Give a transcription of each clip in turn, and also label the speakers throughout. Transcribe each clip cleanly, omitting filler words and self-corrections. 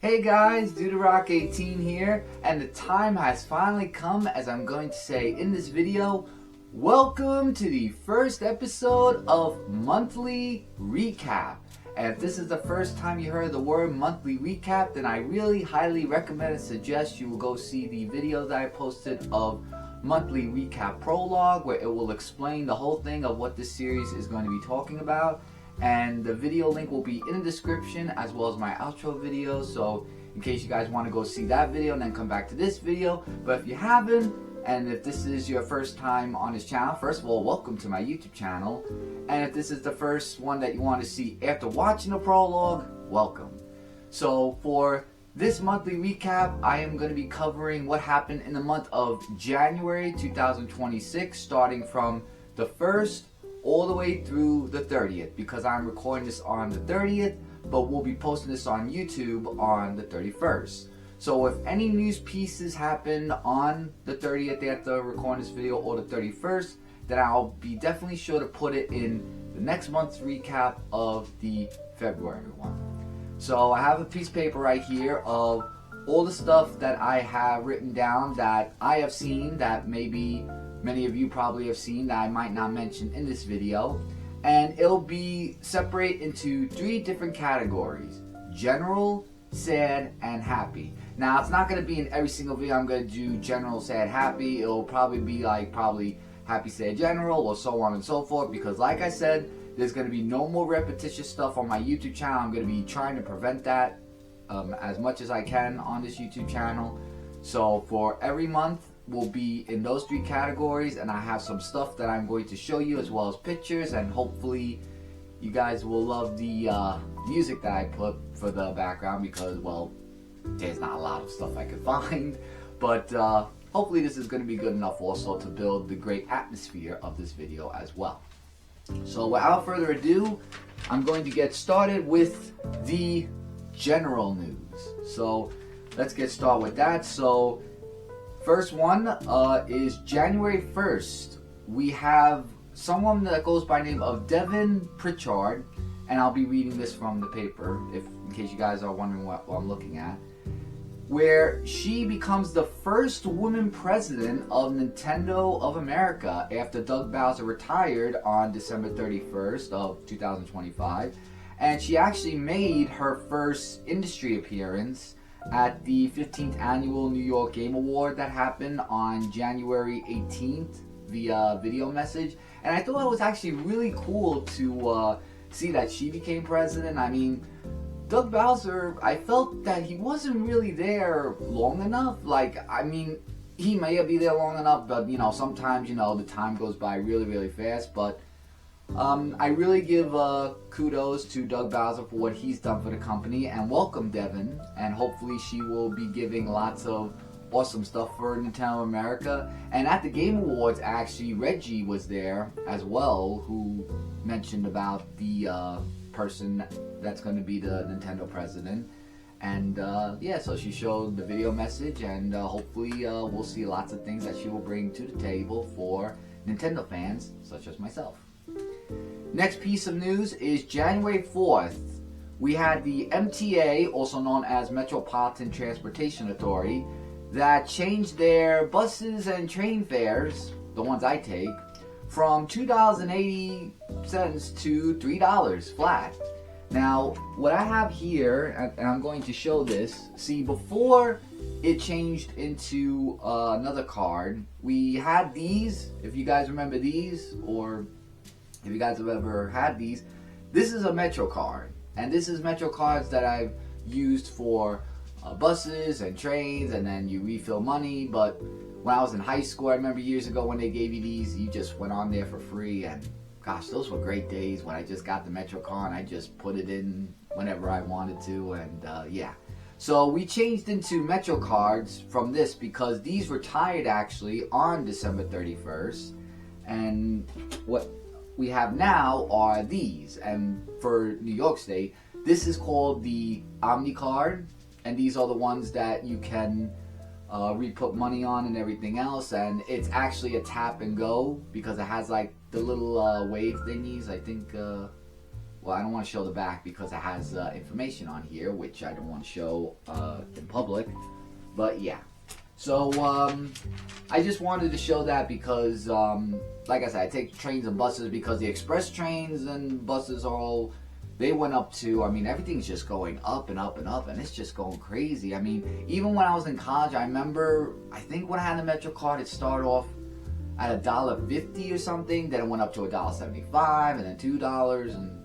Speaker 1: Hey guys, DudeRock18 here, and the time has finally come, as I'm going to say in this video, welcome to the first episode of Monthly Recap. And if this is the first time you heard the word Monthly Recap, then I really highly recommend and suggest you will go see the video that I posted of Monthly Recap Prologue, where it will explain the whole thing of what this series is going to be talking about. And the video link will be in the description, as well as my outro video, so in case you guys want to go see that video and then come back to this video. But if you haven't, and if this is your first time on this channel, first of all, welcome to my YouTube channel. And if this is the first one that you want to see after watching the prologue, welcome. So for this monthly recap, I am going to be covering what happened in the month of January 2026, starting from the 1st all the way through the 30th, because I'm recording this on the 30th, but we'll be posting this on YouTube on the 31st. So if any news pieces happen on the 30th after recording this video, or the 31st, then I'll be definitely sure to put it in the next month's recap of the February one. So I have a piece of paper right here of all the stuff that I have written down that I have seen, that maybe many of you probably have seen, that I might not mention in this video. And it'll be separate into 3 different categories: general, sad, and happy. Now, it's not going to be in every single video I'm going to do general, sad, happy. It'll probably be like happy, sad, general, or so on and so forth, because like I said, there's going to be no more repetitious stuff on my YouTube channel. I'm going to be trying to prevent that as much as I can on this YouTube channel. So for every month, will be in those 3 categories, and I have some stuff that I'm going to show you, as well as pictures, and hopefully you guys will love the music that I put for the background, because, well, there's not a lot of stuff I could find, but hopefully this is going to be good enough also to build the great atmosphere of this video as well. So without further ado, I'm going to get started with the general news. So let's get started with that. So first one is January 1st. We have someone that goes by the name of Devin Pritchard, and I'll be reading this from the paper, in case you guys are wondering what I'm looking at, where she becomes the first woman president of Nintendo of America after Doug Bowser retired on December 31st of 2025. And she actually made her first industry appearance at the 15th annual New York Game Award that happened on January 18th via video message. And I thought it was actually really cool to see that she became president. I mean, Doug Bowser, I felt that he wasn't really there long enough. Like, I mean, he may be there long enough, but, you know, sometimes, you know, the time goes by really, really fast. But I really give kudos to Doug Bowser for what he's done for the company, and welcome Devin, and hopefully she will be giving lots of awesome stuff for Nintendo America. And at the Game Awards, actually, Reggie was there as well, who mentioned about the person that's going to be the Nintendo president. And yeah, so she showed the video message, and hopefully we'll see lots of things that she will bring to the table for Nintendo fans such as myself. Next piece of news is January 4th. We had the MTA, also known as Metropolitan Transportation Authority, that changed their buses and train fares, the ones I take, from $2.80 to $3 flat. Now, what I have here, and I'm going to show this, see, before it changed into another card, we had these, if you guys remember these, or if you guys have ever had these, this is a Metro card, and this is Metro cards that I've used for buses and trains, and then you refill money. But when I was in high school, I remember years ago when they gave you these, you just went on there for free, and gosh, those were great days when I just got the Metro card and I just put it in whenever I wanted to, and yeah. So we changed into Metro cards from this because these retired actually on December 31st, and what we have now are these. And for New York State, this is called the Omni card, and these are the ones that you can re-put money on and everything else. And it's actually a tap and go, because it has like the little wave thingies. I think well, I don't want to show the back because it has information on here, which I don't want to show in public. But yeah. So, I just wanted to show that because, like I said, I take trains and buses because the express trains and buses are all, they went up to, I mean, everything's just going up and up and up, and it's just going crazy. I mean, even when I was in college, I remember, I think when I had the Metro card, it started off at $1.50 or something, then it went up to $1.75, and then $2, and,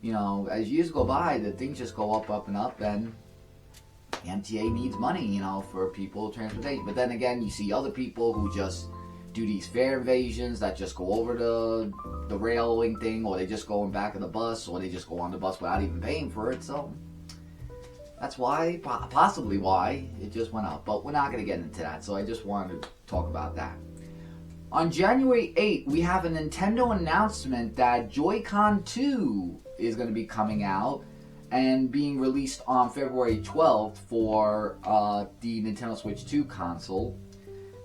Speaker 1: you know, as years go by, the things just go up and up, and the MTA needs money, you know, for people transportation. But then again, you see other people who just do these fare evasions that just go over the railing thing, or they just go in back of the bus, or they just go on the bus without even paying for it. So that's why, possibly why, it just went up. But we're not going to get into that, so I just wanted to talk about that. On January 8th, we have a Nintendo announcement that Joy-Con 2 is going to be coming out and being released on February 12th for the Nintendo Switch 2 console.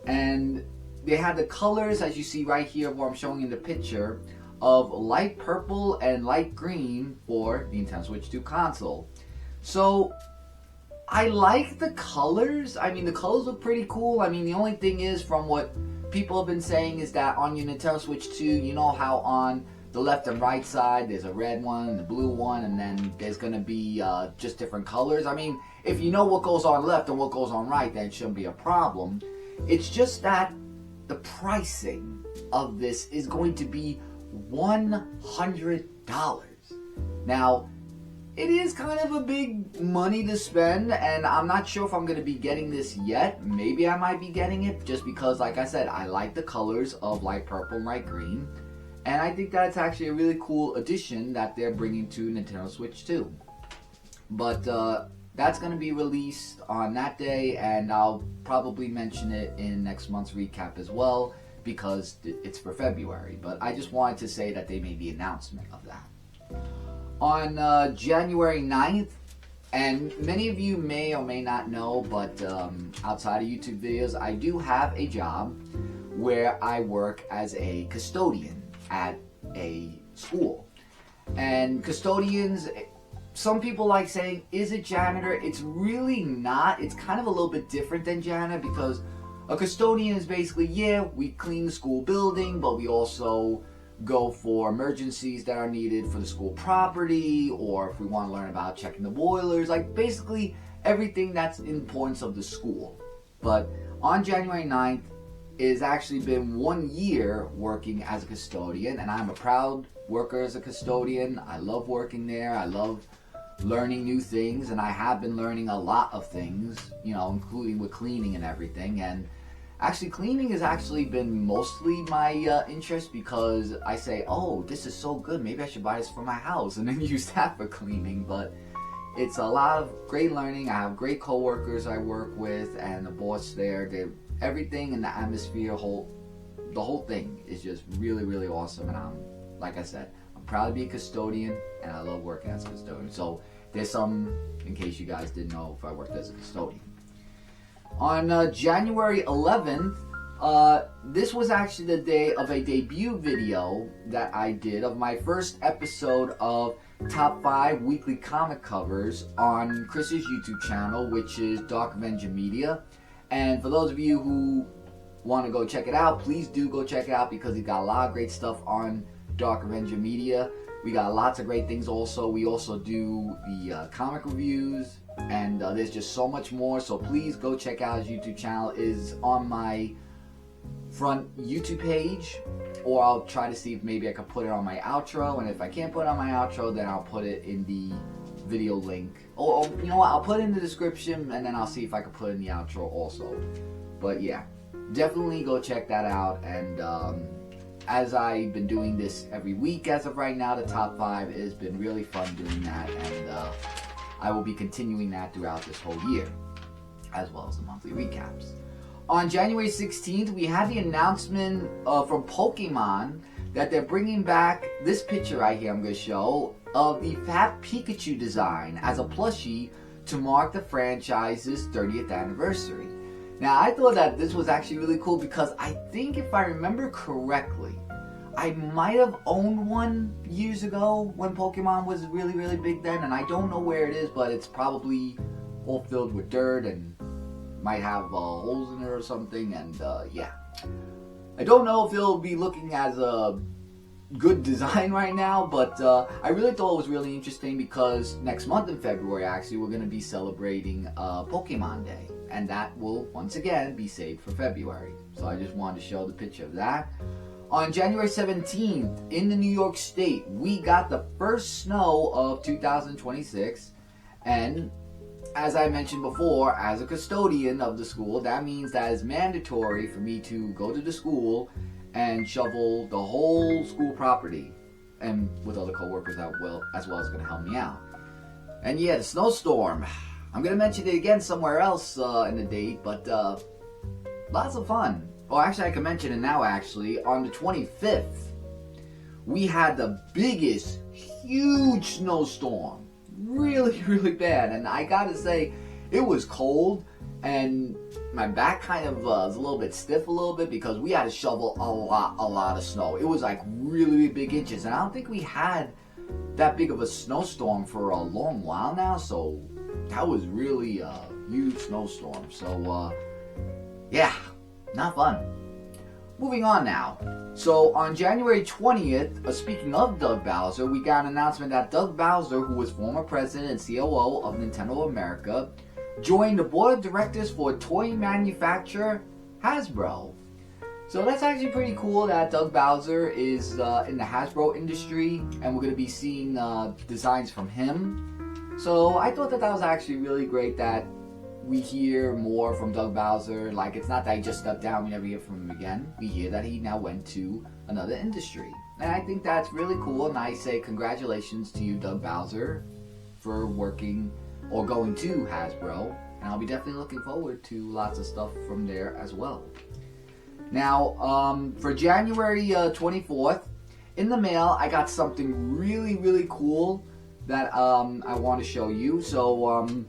Speaker 1: And they had the colors, as you see right here, where I'm showing in the picture, of light purple and light green for the Nintendo Switch 2 console. So, I like the colors. I mean, the colors look pretty cool. I mean, the only thing is, from what people have been saying, is that on your Nintendo Switch 2, you know how on the left and right side, there's a red one, the blue one, and then there's going to be just different colors. I mean, if you know what goes on left and what goes on right, then it shouldn't be a problem. It's just that the pricing of this is going to be $100. Now, it is kind of a big money to spend, and I'm not sure if I'm going to be getting this yet. Maybe I might be getting it, just because, like I said, I like the colors of light purple and light green. And I think that's actually a really cool addition that they're bringing to Nintendo Switch 2. But that's going to be released on that day, and I'll probably mention it in next month's recap as well, because it's for February. But I just wanted to say that they made the announcement of that. On January 9th, and many of you may or may not know, but outside of YouTube videos, I do have a job where I work as a custodian at a school. And custodians, some people like saying, is it janitor? It's really not. It's kind of a little bit different than janitor, because a custodian is basically, yeah, we clean the school building, but we also go for emergencies that are needed for the school property, or if we want to learn about checking the boilers, like basically everything that's in importance of the school. But on January 9th, it's actually been 1 year working as a custodian, and I'm a proud worker as a custodian. I love working there. I love learning new things, and I have been learning a lot of things, you know, including with cleaning and everything. And actually, cleaning has actually been mostly my interest, because I say, oh, this is so good, maybe I should buy this for my house, and then use that for cleaning. But it's a lot of great learning. I have great coworkers I work with, and the boss there, everything in the atmosphere, the whole thing is just really, really awesome. And like I said, I'm proud to be a custodian, and I love working as a custodian. So there's some, in case you guys didn't know, if I worked as a custodian. On January 11th, this was actually the day of a debut video that I did of my first episode of Top 5 Weekly Comic Covers on Chris's YouTube channel, which is Dark Avenger Media. And for those of you who want to go check it out, please do go check it out, because he's got a lot of great stuff on Dark Avenger Media. We got lots of great things also. We also do the comic reviews, and there's just so much more. So please go check out his YouTube channel. It is on my front YouTube page, or I'll try to see if maybe I could put it on my outro. And if I can't put it on my outro, then I'll put it in the video link, or you know what, I'll put it in the description, and then I'll see if I can put it in the outro also. But yeah, definitely go check that out. And as I've been doing this every week as of right now, the top 5, it has been really fun doing that, and I will be continuing that throughout this whole year, as well as the monthly recaps. On January 16th, we had the announcement from Pokemon that they're bringing back this picture right here I'm going to show of the Fat Pikachu design as a plushie to mark the franchise's 30th anniversary. Now, I thought that this was actually really cool, because I think, if I remember correctly, I might have owned one years ago when Pokemon was really, really big then, and I don't know where it is, but it's probably all filled with dirt and might have holes in it or something, and yeah. I don't know if it'll be looking as a good design right now, but I really thought it was really interesting because next month in February, actually, we're going to be celebrating Pokemon Day, and that will, once again, be saved for February. So I just wanted to show the picture of that. On January 17th, in the New York State, we got the first snow of 2026, and as I mentioned before, as a custodian of the school, that means that it's mandatory for me to go to the school and shovel the whole school property, and with other coworkers as well as going to help me out. And yeah, the snowstorm. I'm going to mention it again somewhere else in the date, but lots of fun. Well, actually, I can mention it now, actually. On the 25th, we had the biggest, huge snowstorm. Really, really bad. And I gotta say, it was cold, and my back kind of was a little bit stiff a little bit because we had to shovel a lot of snow. It was like really big inches, and I don't think we had that big of a snowstorm for a long while now, so that was really a huge snowstorm. So, yeah. Not fun. Moving on now. So on January 20th, speaking of Doug Bowser, we got an announcement that Doug Bowser, who was former president and COO of Nintendo America, joined the board of directors for toy manufacturer Hasbro. So that's actually pretty cool that Doug Bowser is in the Hasbro industry, and we're going to be seeing designs from him. So I thought that was actually really great that we hear more from Doug Bowser. Like, it's not that he just stepped down, we never hear from him again. We hear that he now went to another industry. And I think that's really cool, and I say congratulations to you, Doug Bowser, for working or going to Hasbro. And I'll be definitely looking forward to lots of stuff from there as well. Now, for January 24th, in the mail, I got something really cool that I want to show you. So,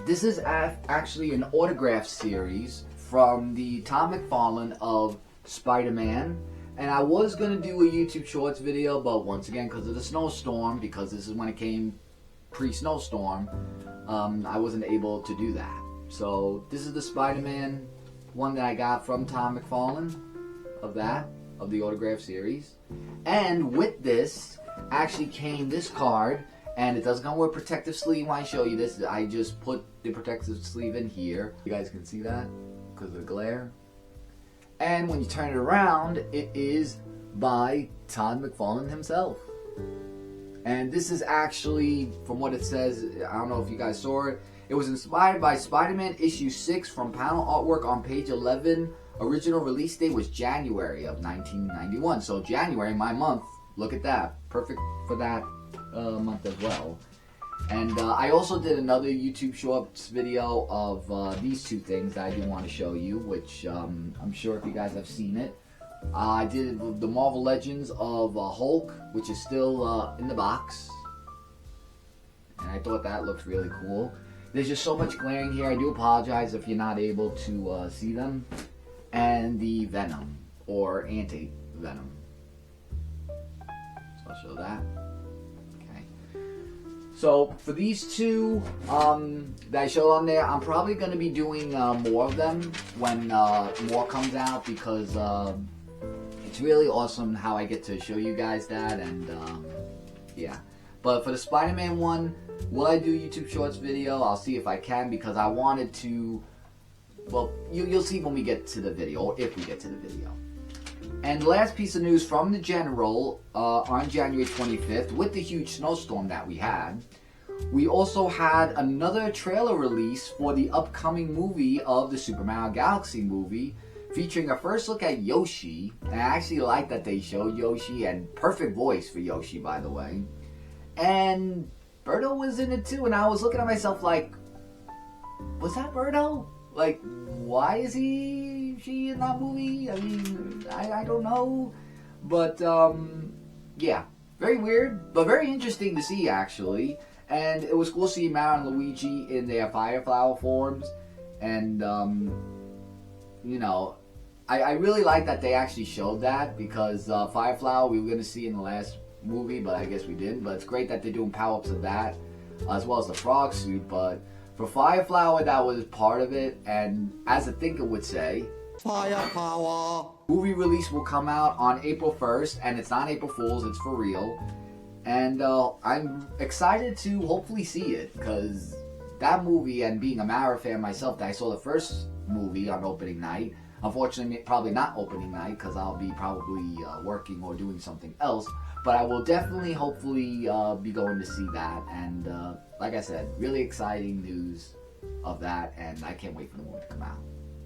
Speaker 1: this is actually an autograph series from the Tom McFarlane of Spider-Man. And I was going to do a YouTube Shorts video, but once again, because of the snowstorm, because this is when it came pre-snowstorm, I wasn't able to do that. So this is the Spider-Man one that I got from Tom McFarlane of the autograph series. And with this actually came this card. And it doesn't come with a protective sleeve. When I show you this, I just put the protective sleeve in here. You guys can see that because of the glare. And when you turn it around, it is by Todd McFarlane himself. And this is actually, from what it says, I don't know if you guys saw it, it was inspired by Spider-Man issue 6 from panel artwork on page 11. Original release date was January of 1991. So January, my month, look at that. Perfect for that month as well. And I also did another YouTube Shorts video of these two things that I do want to show you, which I'm sure if you guys have seen it. I did the Marvel Legends of Hulk, which is still in the box. And I thought that looked really cool. There's just so much glaring here. I do apologize if you're not able to see them. And the Venom, or Anti-Venom. So I'll show that. So for these two that I showed on there, I'm probably going to be doing more of them when more comes out, because it's really awesome how I get to show you guys that, and yeah. But for the Spider-Man one, will I do YouTube Shorts video? I'll see if I can, because I wanted to, well, you'll see when we get to the video, or if we get to the video. And last piece of news from the General on January 25th, with the huge snowstorm that we had, we also had another trailer release for the upcoming movie of the Super Mario Galaxy movie, featuring a first look at Yoshi. And I actually like that they showed Yoshi, and perfect voice for Yoshi, by the way. And Birdo was in it too, and I was looking at myself like, was that Birdo? Like, why is she in that movie? I mean, I don't know. But, yeah. Very weird, but very interesting to see, actually. And it was cool seeing Mario and Luigi in their Fire Flower forms. And, you know, I really like that they actually showed that, because Fireflower we were going to see in the last movie, but I guess we didn't. But it's great that they're doing power-ups of that, as well as the frog suit. But for Fireflower, that was part of it, and as a thinker would say, Firepower! Movie release will come out on April 1st, and it's not April Fool's, it's for real. And I'm excited to hopefully see it, because that movie, and being a Mara fan myself, that I saw the first movie on opening night. Unfortunately, probably not opening night, because I'll be probably working or doing something else. But I will definitely, hopefully, be going to see that. And like I said, really exciting news of that, and I can't wait for the movie to come out.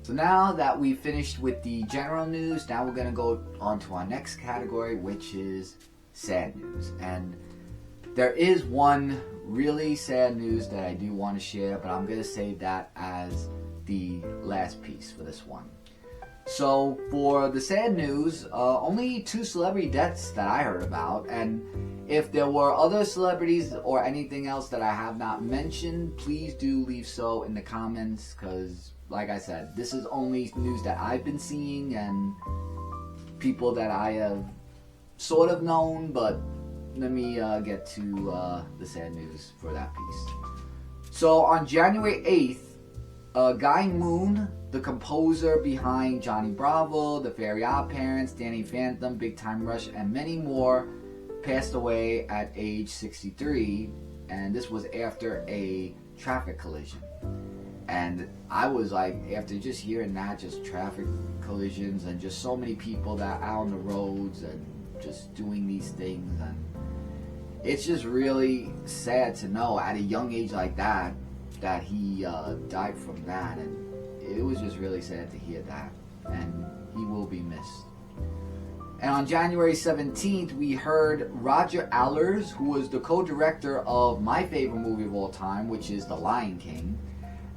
Speaker 1: So now that we've finished with the general news, now we're going to go on to our next category, which is sad news. And there is one really sad news that I do want to share, but I'm going to save that as the last piece for this one. So for the sad news, only 2 celebrity deaths that I heard about, and if there were other celebrities or anything else that I have not mentioned, please do leave so in the comments, because like I said, this is only news that I've been seeing and people that I have sort of known, but let me get to the sad news for that piece. So on January 8th, Guy Moon, the composer behind Johnny Bravo, The Fairy Odd Parents, Danny Phantom, Big Time Rush, and many more, passed away at age 63, and this was after a traffic collision. And I was like, after just hearing that, just traffic collisions and just so many people that are out on the roads and just doing these things, and it's just really sad to know at a young age like that, that he died from that, and it was just really sad to hear that, and he will be missed. And on January 17th, we heard Roger Allers, who was the co-director of my favorite movie of all time, which is The Lion King,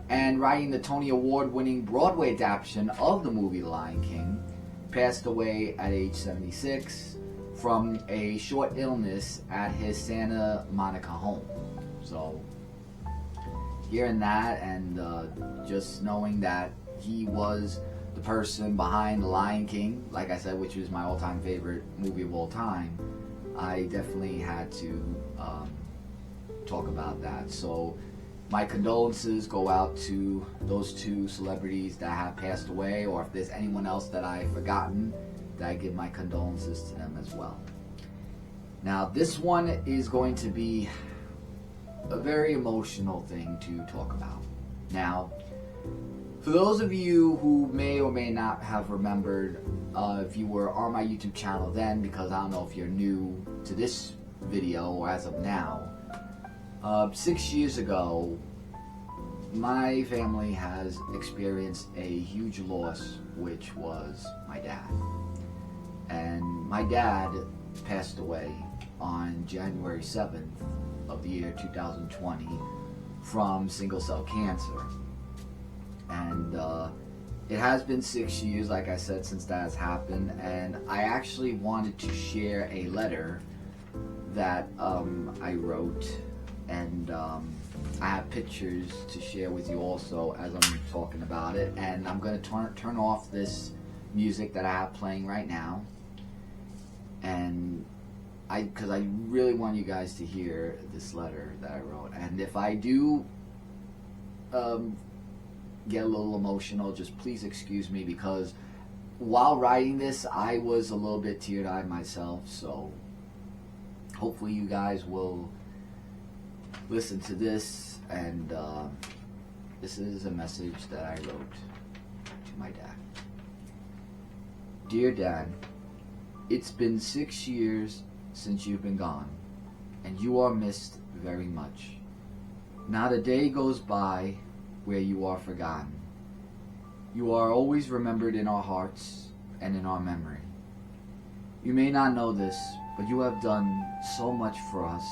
Speaker 1: and writing the Tony Award-winning Broadway adaptation of the movie The Lion King, passed away at age 76 from a short illness at his Santa Monica home. So hearing that, and just knowing that he was the person behind The Lion King, like I said, which was my all-time favorite movie of all time, I definitely had to talk about that. So my condolences go out to those 2 celebrities that have passed away, or if there's anyone else that I've forgotten, that I give my condolences to them as well. Now this one is going to be a very emotional thing to talk about. Now, for those of you who may or may not have remembered, if you were on my YouTube channel then, because I don't know if you're new to this video or as of now, 6 years ago, my family has experienced a huge loss, which was my dad. And my dad passed away on January 7th of the year 2020 from single cell cancer. And it has been 6 years, like I said, since that has happened, and I actually wanted to share a letter that I wrote, and I have pictures to share with you also as I'm talking about it. And I'm going to turn off this music that I have playing right now, and because I really want you guys to hear this letter that I wrote. And if I do get a little emotional, just please excuse me, because while writing this I was a little bit teary-eyed myself. So hopefully you guys will listen to this, and this is a message that I wrote to my dad. Dear Dad, it's been 6 years since you've been gone, and you are missed very much. Not a day goes by where you are forgotten. You are always remembered in our hearts and in our memory. You may not know this, but you have done so much for us,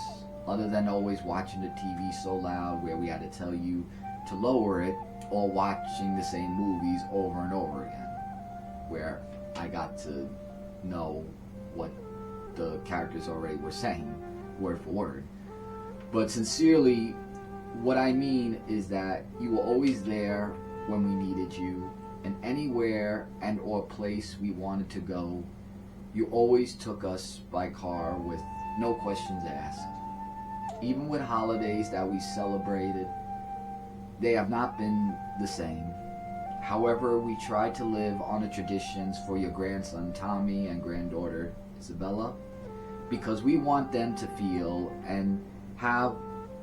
Speaker 1: other than always watching the TV so loud where we had to tell you to lower it, or watching the same movies over and over again, where I got to know what the characters already were saying, word for word. But sincerely, what I mean is that you were always there when we needed you, and anywhere and or place we wanted to go, you always took us by car with no questions asked. Even with holidays that we celebrated, they have not been the same. However, we tried to live on the traditions for your grandson Tommy and granddaughter Isabella, because we want them to feel and have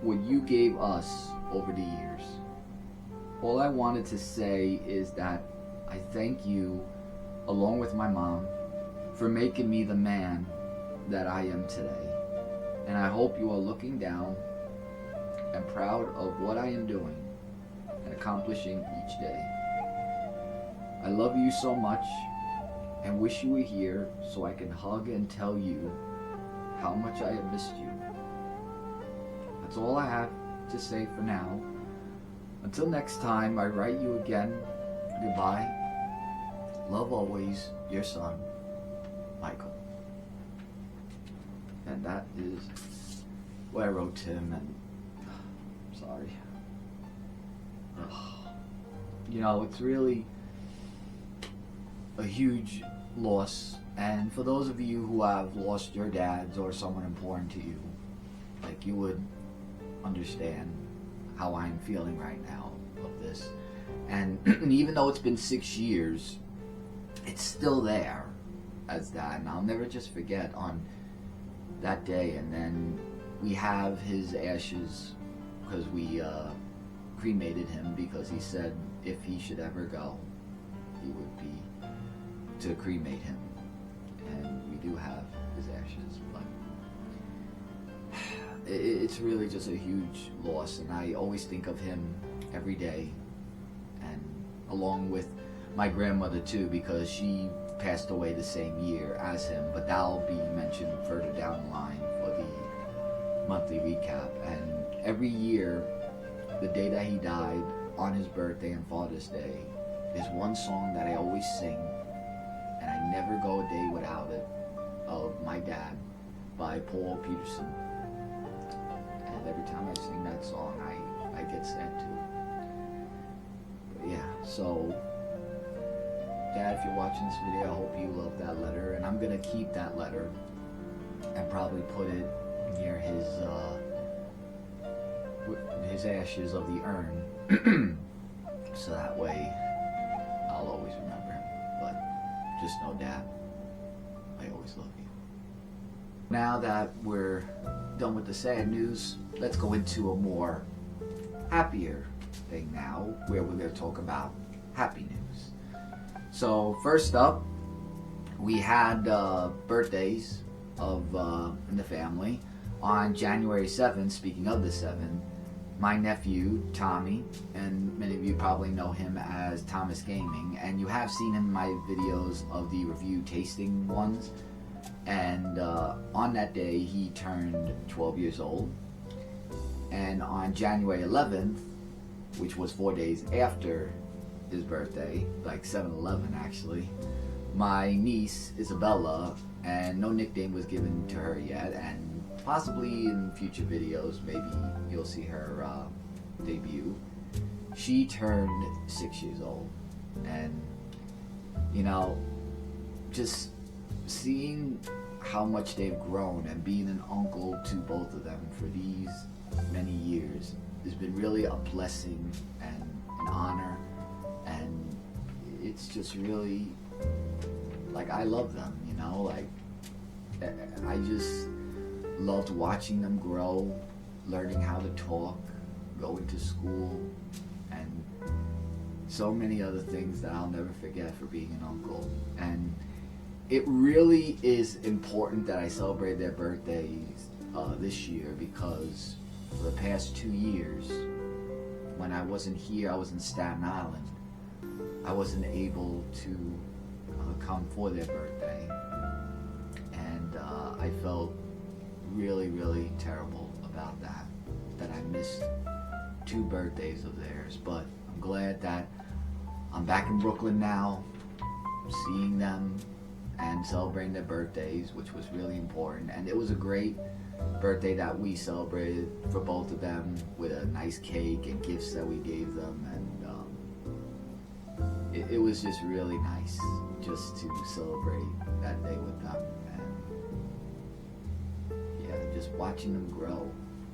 Speaker 1: what you gave us over the years. All I wanted to say is that I thank you, along with my mom, for making me the man that I am today. And I hope you are looking down and proud of what I am doing and accomplishing each day. I love you so much and wish you were here so I can hug and tell you how much I have missed you. That's all I have to say for now. Until next time I write you again, goodbye. Love always, your son, Michael. And that is what I wrote to him, and I'm sorry. You know, it's really a huge loss, and for those of you who have lost your dads or someone important to you, like, you would understand how I am feeling right now of this. And even though it's been 6 years, it's still there as that, and I'll never just forget on that day. And then we have his ashes because we cremated him, because he said if he should ever go, he would be to cremate him, and we do have his ashes. But it's really just a huge loss, and I always think of him every day, and along with my grandmother too, because she passed away the same year as him, but that'll be mentioned further down the line for the monthly recap. And every year, the day that he died, on his birthday and Father's Day, is one song that I always sing, and I never go a day without it, of My Dad by Paul Peterson. And every time I sing that song, I get sad too. But yeah, so Dad, if you're watching this video, I hope you love that letter, and I'm gonna keep that letter and probably put it near his ashes of the urn, so that way I'll always remember him. But just know, Dad, I always love you. Now that we're done with the sad news, let's go into a more happier thing now, where we're going to talk about happy news. So first up, we had birthdays of in the family. On January 7th, speaking of the 7th, my nephew, Tommy, and many of you probably know him as Thomas Gaming, and you have seen him in my videos of the review tasting ones. And on that day, he turned 12 years old. And on January 11th, which was 4 days after his birthday, like 7-11 actually, my niece, Isabella, and no nickname was given to her yet, and possibly in future videos, maybe you'll see her debut. She turned 6 years old, and you know, just seeing how much they've grown and being an uncle to both of them for these many years has been really a blessing and an honor, and it's just really, like, I love them, you know, like, I just loved watching them grow, learning how to talk, going to school, and so many other things that I'll never forget for being an uncle. And it really is important that I celebrate their birthdays this year, because for the past 2 years, when I wasn't here, I was in Staten Island, I wasn't able to come for their birthday, and I felt really, really terrible about that I missed 2 birthdays of theirs. But I'm glad that I'm back in Brooklyn now, seeing them and celebrating their birthdays, which was really important. And it was a great birthday that we celebrated for both of them with a nice cake and gifts that we gave them, and it was just really nice just to celebrate that day with them. And yeah, just watching them grow.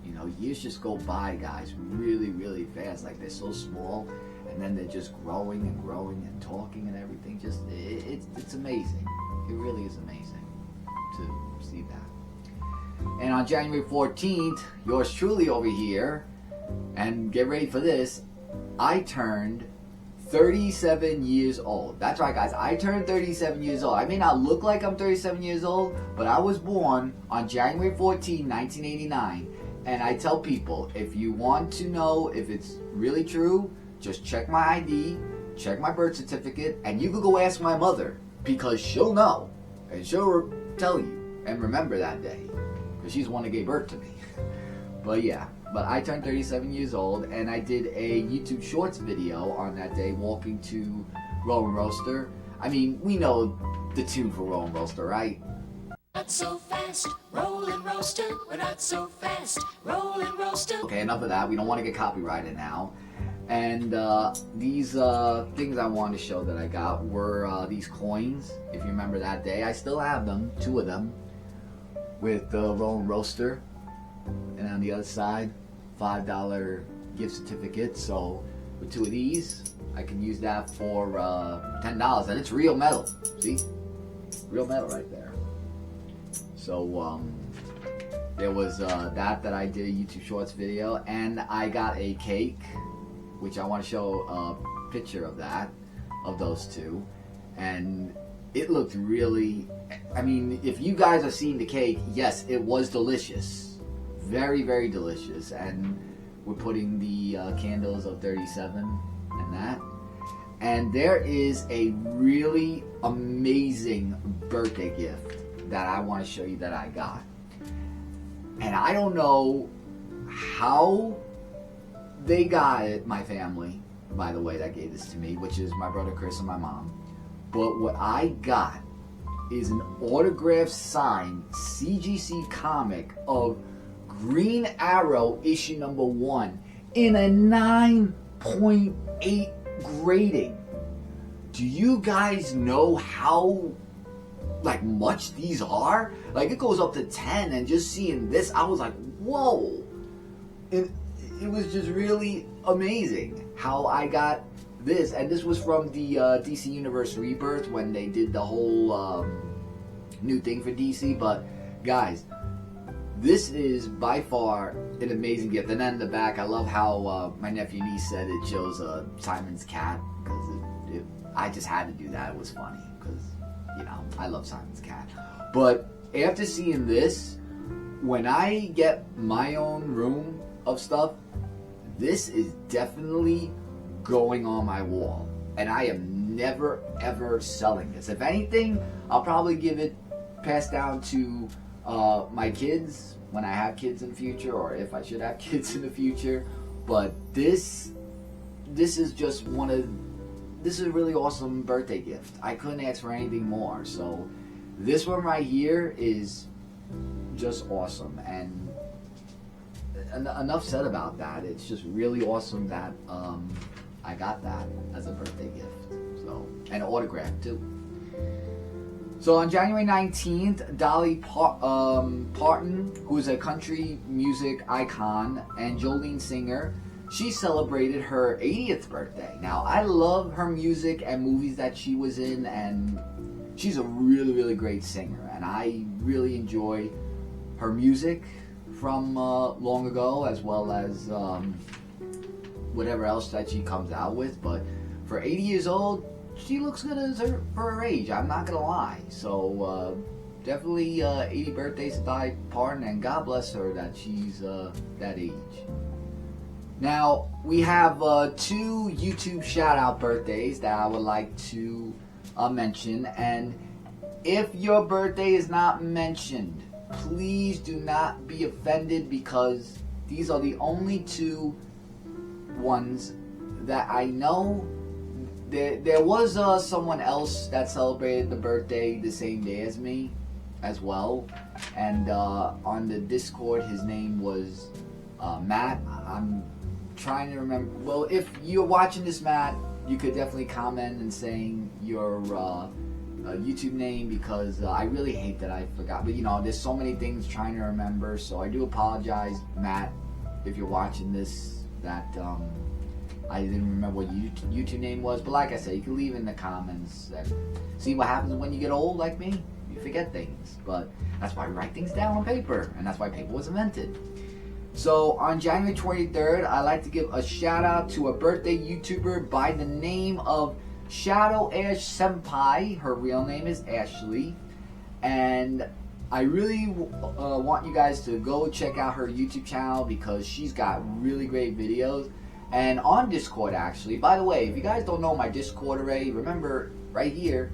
Speaker 1: You know, years just go by, guys, really, really fast. Like, they're so small, and then they're just growing and growing and talking and everything. Just, it's amazing. It really is amazing to see that. And on January 14th, yours truly over here, and get ready for this, I turned 37 years old. That's right, guys. I turned 37 years old. I may not look like I'm 37 years old, but I was born on January 14, 1989. And I tell people, if you want to know if it's really true, just check my ID, check my birth certificate, and you can go ask my mother, because she'll know, and she'll tell you, and remember that day, because she's the one that gave birth to me. But yeah, but I turned 37 years old, and I did a YouTube Shorts video on that day, walking to Roll and Roaster. I mean, we know the tune for Roll and Roaster, right?
Speaker 2: Not so fast, rollin' roaster. We're not so fast, rollin' roaster.
Speaker 1: Okay, enough of that. We don't want to get copyrighted now. And these things I wanted to show that I got were these coins. If you remember that day, I still have them, 2 of them, with the Roll Roaster. And on the other side, $5 gift certificate. So with 2 of these, I can use that for $10, and it's real metal. See, real metal right there. So there was that I did a YouTube Shorts video, and I got a cake, which I want to show a picture of that, of those 2, and it looked really, I mean, if you guys have seen the cake, yes, it was delicious, very, very delicious. And we're putting the candles of 37 and that, and there is a really amazing birthday gift that I want to show you that I got. And I don't know how they got it, my family, by the way, that gave this to me, which is my brother Chris and my mom. But what I got is an autographed signed CGC comic of Green Arrow issue number 1 in a 9.8 grading. Do you guys know how much these are? Like, it goes up to 10, and just seeing this, I was like, whoa. And it was just really amazing how I got this. And this was from the DC Universe Rebirth, when they did the whole new thing for DC. But guys, this is by far an amazing gift. And then in the back, I love how my nephew and niece said it shows Simon's cat, because I just had to do that. It was funny, because, you know, I love Simon's cat. But after seeing this, when I get my own room of stuff, this is definitely going on my wall. And I am never, ever selling this. If anything, I'll probably give it passed down to my kids when I have kids in the future, or if I should have kids in the future. But this is just this is a really awesome birthday gift. I couldn't ask for anything more. So this one right here is just awesome. And enough said about that. It's just really awesome that I got that as a birthday gift. So, and autograph too. So on January 19th, Dolly Parton, who is a country music icon and Jolene singer, she celebrated her 80th birthday. Now, I love her music and movies that she was in, and she's a really, really great singer. And I really enjoy her music from long ago, as well as whatever else that she comes out with. But for 80 years old, she looks good for her age, I'm not gonna lie. So definitely 80 birthdays to Dolly Parton, and God bless her that she's that age. Now, we have 2 YouTube shout-out birthdays that I would like to mention. And if your birthday is not mentioned, please do not be offended, because these are the only 2 ones that I know. There was someone else that celebrated the birthday the same day as me as well. And on the Discord, his name was Matt. I'm trying to remember. Well, if you're watching this, Matt, you could definitely comment and saying your YouTube name, because I really hate that I forgot. But you know, there's so many things trying to remember, so I do apologize, Matt, if you're watching this, that I didn't remember what your YouTube name was. But like I said, you can leave in the comments and see what happens when you get old like me. You forget things, but that's why we write things down on paper, and that's why paper was invented. So on January 23rd, I'd like to give a shout out to a birthday YouTuber by the name of ShadowAsh Senpai. Her real name is Ashley, and I really want you guys to go check out her YouTube channel because she's got really great videos. And on Discord, actually, by the way, if you guys don't know my Discord already, remember right here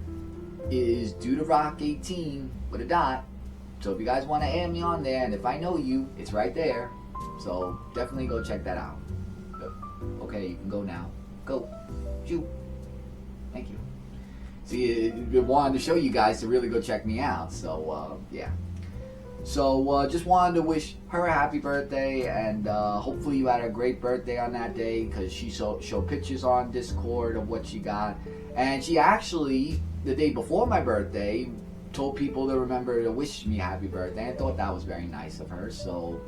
Speaker 1: is DudeRock18 with a dot. So if you guys want to add me on there, and if I know you, it's right there. So definitely go check that out. Okay, you can go now. Go. Shoot. Thank you. See, I wanted to show you guys to really go check me out. So, yeah. So, just wanted to wish her a happy birthday, and hopefully you had a great birthday on that day, because she showed pictures on Discord of what she got. And she actually, the day before my birthday, told people to remember to wish me a happy birthday. I thought that was very nice of her. So,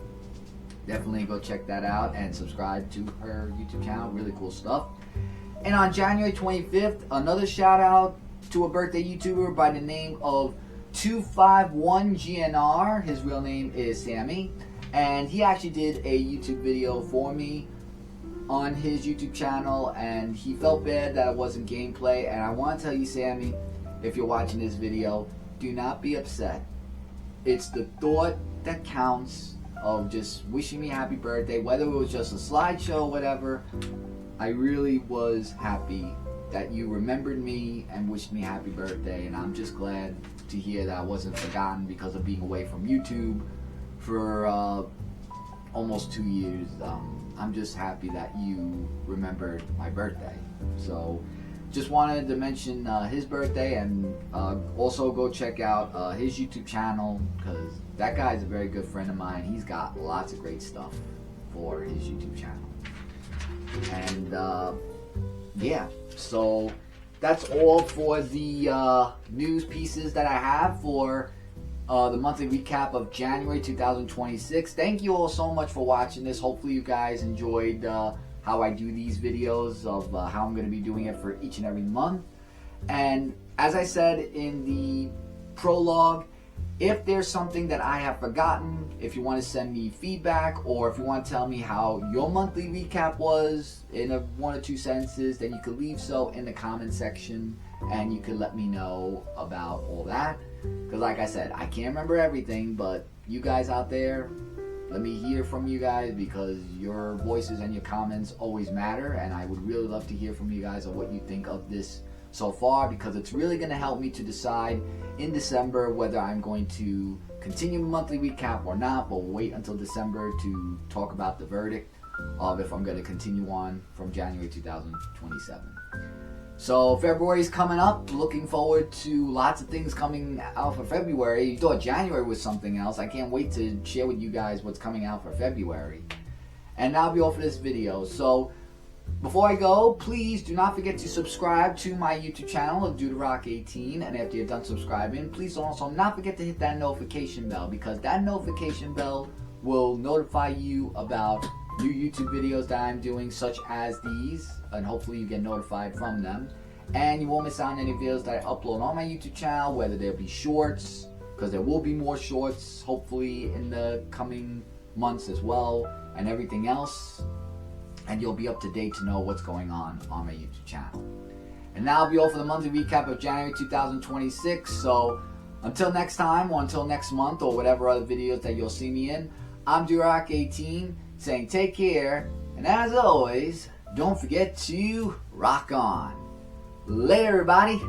Speaker 1: definitely go check that out and subscribe to her YouTube channel. Really cool stuff. And on January 25th, another shout out to a birthday YouTuber by the name of 251GNR. His real name is Sammy, and he actually did a YouTube video for me on his YouTube channel, and he felt bad that it wasn't gameplay. And I want to tell you, Sammy, if you're watching this video, do not be upset. It's the thought that counts of just wishing me happy birthday, whether it was just a slideshow or whatever. I really was happy that you remembered me and wished me happy birthday, and I'm just glad to hear that I wasn't forgotten because of being away from YouTube for almost 2 years. I'm just happy that you remembered my birthday. So just wanted to mention his birthday, and also go check out his YouTube channel, because that guy's a very good friend of mine. He's got lots of great stuff for his YouTube channel. And yeah, so that's all for the news pieces that I have for the monthly recap of January 2026. Thank you all so much for watching this. Hopefully you guys enjoyed how I do these videos, of how I'm going to be doing it for each and every month. And as I said in the prologue, if there's something that I have forgotten, if you want to send me feedback, or if you want to tell me how your monthly recap was in 1 or 2 sentences, then you could leave so in the comment section, and you could let me know about all that. Because like I said, I can't remember everything, but you guys out there, let me hear from you guys, because your voices and your comments always matter, and I would really love to hear from you guys on what you think of this so far, because it's really going to help me to decide in December whether I'm going to continue monthly recap or not. But we'll wait until December to talk about the verdict of if I'm going to continue on from January 2027. So February's coming up. Looking forward to lots of things coming out for February. You thought January was something else. I can't wait to share with you guys what's coming out for February. And that'll be all for this video. So before I go, please do not forget to subscribe to my YouTube channel of DudeRock18, and after you're done subscribing, please also not forget to hit that notification bell, because that notification bell will notify you about new YouTube videos that I'm doing, such as these, and hopefully you get notified from them. And you won't miss out on any videos that I upload on my YouTube channel, whether they'll be shorts, because there will be more shorts hopefully in the coming months as well, and everything else. And you'll be up to date to know what's going on my YouTube channel. And that'll be all for the monthly recap of January 2026. So until next time, or until next month, or whatever other videos that you'll see me in, I'm DudeRock18 saying take care, and as always, don't forget to rock on. Later, everybody.